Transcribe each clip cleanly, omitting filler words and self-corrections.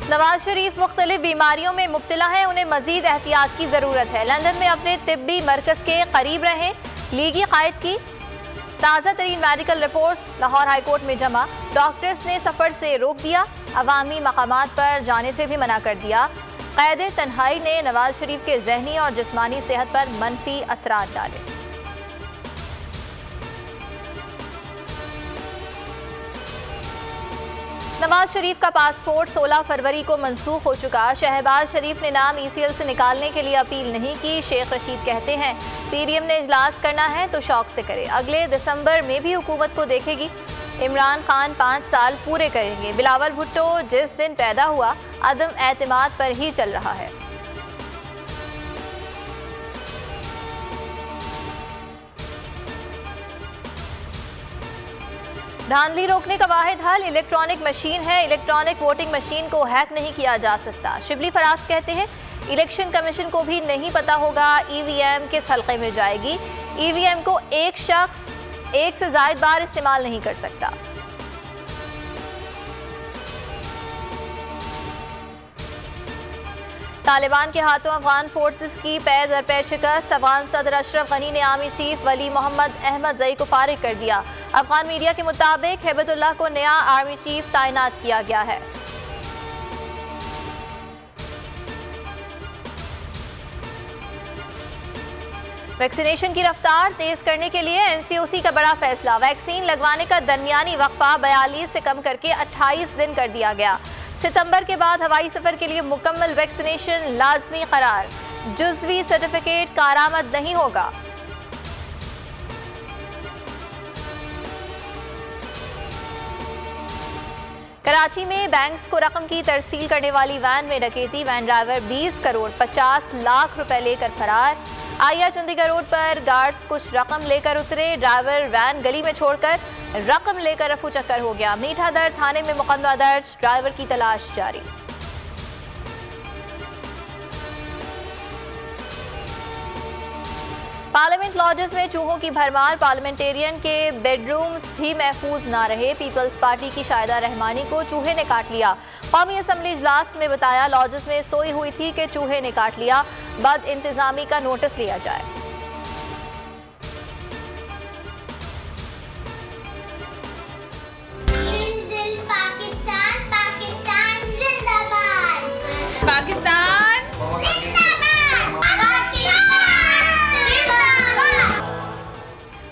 नवाज शरीफ मुख्तलिफ बीमारियों में मुब्तला हैं, उन्हें मजीद एहतियात की ज़रूरत है। लंदन में अपने तिब्बी मरकज़ के करीब रहें, लीगी कायद की। ताज़ा तरीन मेडिकल रिपोर्ट्स लाहौर हाईकोर्ट में जमा। डॉक्टर्स ने सफ़र से रोक दिया, अवामी मकामात पर जाने से भी मना कर दिया। क़ैद तन्हाई ने नवाज शरीफ के जहनी और जिस्मानी सेहत पर मनफी असरात डाले। नवाज शरीफ का पासपोर्ट 16 फरवरी को मनसूख हो चुका। शहबाज शरीफ ने नाम ECL से निकालने के लिए अपील नहीं की। शेख रशीद कहते हैं PDM ने इजलास करना है तो शौक से करे, अगले दिसंबर में भी हुकूमत को देखेगी। इमरान खान 5 साल पूरे करेंगे। बिलावल भुट्टो जिस दिन पैदा हुआ अदम एतमाद पर ही चल रहा है। धांधली रोकने का वाहिद हल इलेक्ट्रॉनिक मशीन है। इलेक्ट्रॉनिक वोटिंग मशीन को हैक नहीं किया जा सकता। शिबली फराज कहते हैं इलेक्शन कमीशन को भी नहीं पता होगा EVM किस हल्के में जाएगी। EVM को एक शख्स एक से ज़ायद बार इस्तेमाल नहीं कर सकता। तालिबान के हाथों अफगान फोर्सेस की पै दर पै शिकस्त। अफगान सदर अशरफ गनी ने आर्मी चीफ वली मोहम्मद अहमद जई को फारिग कर दिया। अफगान मीडिया के मुताबिक हेबतुल्लाह को नया आर्मी चीफ तैनात किया गया है। वैक्सीनेशन की रफ्तार तेज करने के लिए NCOC का बड़ा फैसला। वैक्सीन लगवाने का दरमियानी वक्फा 42 से कम करके 28 दिन कर दिया गया। सितंबर के बाद हवाई सफर के लिए मुकम्मल वैक्सीनेशन लाजमी करार। जुज़वी सर्टिफिकेट कारामद नहीं होगा। कराची में बैंक्स को रकम की तरसील करने वाली वैन में डकैती। वैन ड्राइवर 20 करोड़ 50 लाख रुपए लेकर फरार। आया चंडीगढ़ रोड पर गार्ड्स कुछ रकम लेकर उतरे। ड्राइवर वैन गली में छोड़कर रकम लेकर रफू चक्कर हो गया। मीठा दर थाने में मुकदमा दर्ज, ड्राइवर की तलाश जारी। पार्लियामेंट लॉजेस में चूहों की भरमार। पार्लियामेंटेरियन के बेडरूम्स भी महफूज ना रहे। पीपल्स पार्टी की शाहिदा रहमानी को चूहे ने काट लिया। कौमी असम्बली इजलास में बताया लॉजेस में सोई हुई थी कि चूहे ने काट लिया। बद इंतजामी का नोटिस लिया जाए।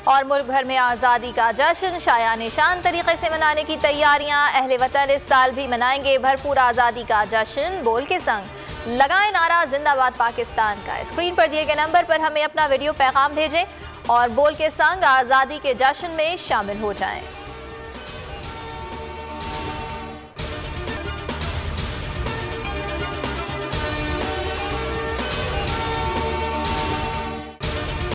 और मुल्क भर में आज़ादी का जश्न शाया निशान तरीके से मनाने की तैयारियां। अहले वतन इस साल भी मनाएंगे भरपूर आज़ादी का जश्न। बोल के संग लगाए नारा जिंदाबाद पाकिस्तान का। स्क्रीन पर दिए गए नंबर पर हमें अपना वीडियो पैगाम भेजें और बोल के संग आज़ादी के जश्न में शामिल हो जाएं।